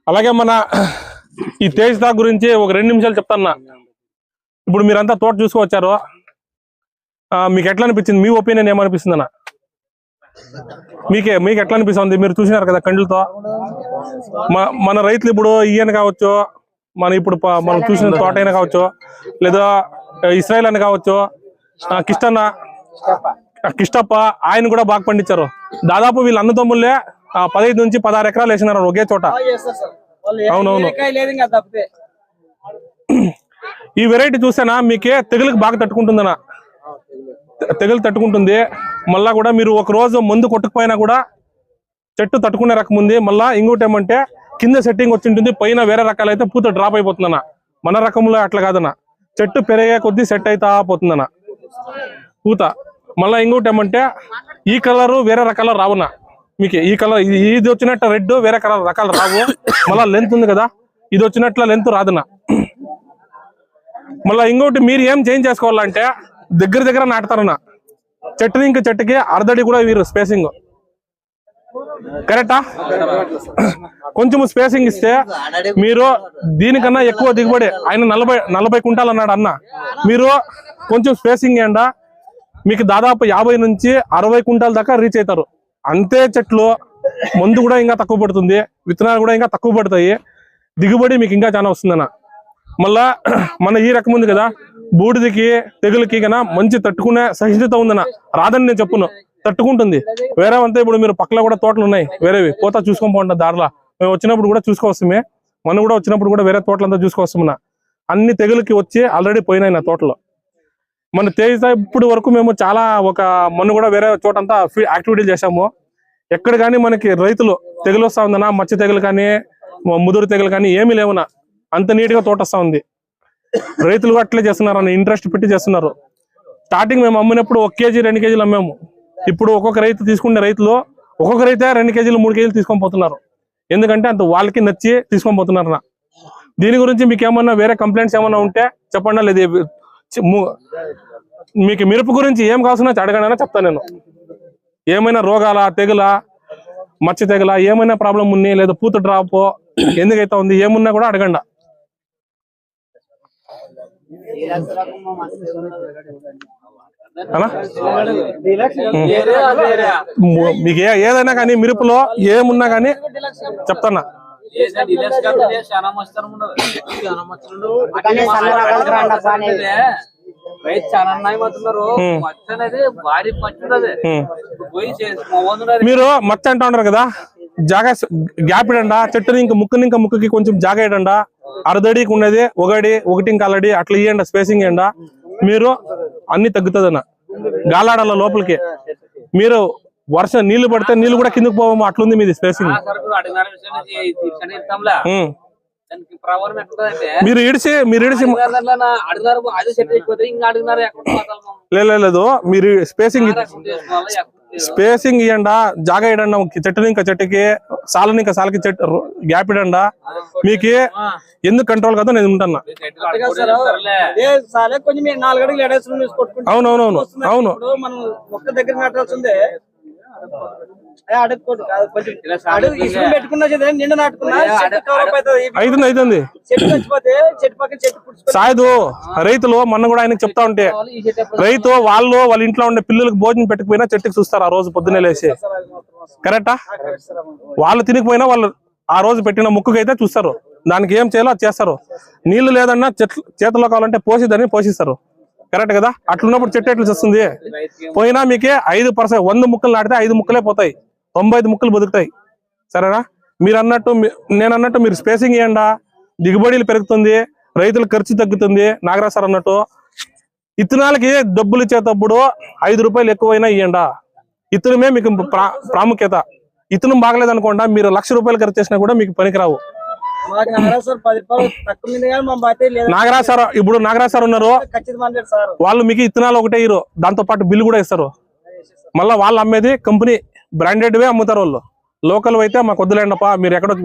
అలాగే మన ఈ తేజ్ దా గురించి ఒక 2 నిమిషాలు చెప్తాను. ఇప్పుడు మీరంతా తోట చూసుకొచ్చారు, మీకు ఎట్లా అనిపించింది? మీ ఒపీనియన్ ఏమనిపిస్తుంది అన్న? మీకు ఎట్లా అనిపిస్తుంది? మీరు చూసినారు కదా కండ్లతో. మన రైతులు ఇప్పుడు ఈయన కావచ్చు, మనం చూసిన తోట అయినా కావచ్చు, లేదా ఇస్రాయల్ అని కావచ్చు, కిష్టప్ప ఆయన కూడా బాగా పండించారు. దాదాపు వీళ్ళు అన్నదమ్ములే 15 నుంచి 16 ఎకరాలు వేసినారు ఒకే చోట. అవునవును. ఈ వెరైటీ చూస్తేనా మీకే తెగులుకి బాగా తట్టుకుంటుందనా? తెగులు తట్టుకుంటుంది. మళ్ళా కూడా మీరు ఒక రోజు మందు కొట్టుకుపోయినా కూడా చెట్టు తట్టుకునే రకం ఉంది. మళ్ళా ఇంకోటి ఏమంటే కింద సెట్టింగ్ వచ్చి ఉంటుంది, పైన వేరే రకాలు అయితే పూత డ్రాప్ అయిపోతుందన్న. మన రకంలో అట్లా కాదన్న, చెట్టు పెరిగే కొద్దీ సెట్ అవుతా పోతుందన్న పూత. మళ్ళా ఇంకోటి ఏమంటే ఈ కలరు వేరే రకాల రావునా మీకు. ఈ కలర్ ఇది వచ్చినట్టు రెడ్ వేరే కలర్ రకాలు రావు. మళ్ళా లెంత్ ఉంది కదా, ఇది వచ్చినట్ల లెంత్ రాదునా. మళ్ళీ ఇంకోటి మీరు ఏం చేంజ్ చేసుకోవాలంటే దగ్గర నాటుతారన్న. చెట్టుని ఇంక చెట్టుకి అర్ధడి కూడా వీరు స్పేసింగ్ కరెక్టా? కొంచెం స్పేసింగ్ ఇస్తే మీరు దీనికన్నా ఎక్కువ దిగుబడి. ఆయన 40 కుంటాలు అన్నాడు అన్న. మీరు కొంచెం స్పేసింగ్ ఇవ్వండి, మీకు దాదాపు 50 నుంచి 60 కుంటాల దాకా రీచ్ అవుతారు. అంతే చెట్లు, మందు కూడా ఇంకా తక్కువ పడుతుంది, విత్తనాలు కూడా ఇంకా తక్కువ పడతాయి, దిగుబడి మీకు ఇంకా చాలా వస్తుందన్న. మళ్ళా మన ఈ రకం ఉంది కదా, బూడిదికి తెగులకి కన్నా మంచి తట్టుకునే సహిష్ణుత ఉందన్న. రాదని నేను చెప్పును, తట్టుకుంటుంది. వేరే అంతా ఇప్పుడు మీరు పక్కన కూడా తోటలు ఉన్నాయి వేరేవి, పోతా చూసుకొని పోంటాం దారిలో. మేము వచ్చినప్పుడు కూడా చూసుకోవస్తామే, మనం కూడా వచ్చినప్పుడు కూడా వేరే తోటలంతా చూసుకోవస్తామన్నా. అన్ని తెగులకి వచ్చి ఆల్రెడీ పోయినాయి నా తోటలో. మన తేజ్ ఇప్పుడు వరకు మేము చాలా మొన్న కూడా వేరే చోటంతా యాక్టివిటీలు చేసాము. ఎక్కడ కానీ మనకి రైతులు తెగులు వస్తా ఉందన్నా, మచ్చ తెగులు కానీ ముదురు తెగులు కానీ ఏమీ లేవునా. అంత నీట్ గా తోట వస్తా ఉంది. రైతులు అట్లే చేస్తున్నారు అన్న, ఇంట్రెస్ట్ పెట్టి చేస్తున్నారు. స్టార్టింగ్ మేము అమ్మినప్పుడు 1 కేజీ 2 కేజీలు అమ్మాము. ఇప్పుడు ఒక్కొక్క రైతు తీసుకునే రైతులు ఒక్కొక్క రైతే 2 కేజీలు 3 కేజీలు తీసుకొని పోతున్నారు. ఎందుకంటే అంత వాళ్ళకి నచ్చి తీసుకొని పోతున్నారు అన్న. దీని గురించి మీకు ఏమన్నా వేరే కంప్లైంట్స్ ఏమన్నా ఉంటే చెప్పండి. లేదు మీకు మిరప గురించి ఏం కావాల్సిన అడగండి చెప్తాను నేను. ఏమైనా రోగాల తెగుల మచ్చ తెగుల ఏమైనా ప్రాబ్లం ఉంది, లేదా పూత డ్రాప్ ఎందుకైతే ఉంది ఏమున్నా కూడా అడగండి. మీకు ఏదైనా కానీ మిరపలో ఏమున్నా కానీ చెప్తానా. మీరు మచ్చ అంటా ఉన్నారు కదా, జాగా గ్యాప్ ఇడండా, చెట్టుని ఇంకా ముక్కుకి కొంచెం జాగా ఇడండా. అర్ధడికి ఉన్నది 1 కాలడి అట్లా ఇవ్వండి, స్పేసింగ్ ఇవ్వండి. మీరు అన్ని తగ్గుతుందన్న. గాలాడాల లోపలికి మీరు వర్షం నీళ్లు పడితే నీళ్లు కూడా కిందకు పోవము, అట్లుంది మీది స్పేసింగ్. మీరు ఇడిచి లేదు, మీరు స్పేసింగ్ ఇవ్వండా, జాగా ఇడండా. చెట్టుని ఇంకా చెట్టుకి, సాలని ఇంకా సాలకి గ్యాప్ ఇడండా. మీకు ఎందుకు కంట్రోల్ కదా నేను ఉంటున్నా. అవునవునవును అవును. అవుతుంది. సాయదు రైతులు మొన్న కూడా ఆయనకు చెప్తా ఉంటే, రైతు వాళ్ళ ఇంట్లో ఉండే పిల్లలకు భోజనం పెట్టకపోయినా చెట్టుకు చూస్తారు ఆ రోజు పొద్దున్నే లేచి. కరెక్టా? వాళ్ళు తినకపోయినా వాళ్ళు ఆ రోజు పెట్టిన ముక్కుకైతే చూస్తారు, దానికి ఏం చేయాలో అది చేస్తారు. నీళ్లు లేదన్నా చేతిలో కావాలంటే పోసిద్దని పోషిస్తారు. కరెక్ట్ కదా? అట్లున్నప్పుడు చెట్టు ఎట్లా చేస్తుంది? పోయినా మీకే 5%, 100 ముక్కలు నాటితే 5 ముక్కలే పోతాయి, 95 ముక్కలు బతుకుతాయి. సరేనా? నేను అన్నట్టు మీరు స్పేసింగ్ ఇవ్వండా, దిగుబడులు పెరుగుతుంది, రైతుల ఖర్చు తగ్గుతుంది. నాగరాజ్ సార్ అన్నట్టు ఇత్తనాలకి డబ్బులు ఇచ్చేటప్పుడు 5 రూపాయలు ఎక్కువైనా ఇవ్వండా. ఇత్తనమే మీకు ప్రాముఖ్యత. ఇత్తనం బాగలేదనుకోండా, మీరు 1,00,000 రూపాయలు ఖర్చు చేసినా కూడా మీకు పనికిరావు. నాగరాజ్ సార్ ఇప్పుడు నాగరాజ్ సార్ ఉన్నారు, వాళ్ళు మీకు ఇత్తనాలు ఒకటే ఇరు, దాంతో పాటు బిల్లు కూడా ఇస్తారు. మళ్ళీ వాళ్ళు అమ్మేది కంపెనీ బ్రాండెడ్ వే అమ్ముతారు. వాళ్ళు లోకల్ అయితే మాకు వద్దులేండప్ప, మీరు ఎక్కడో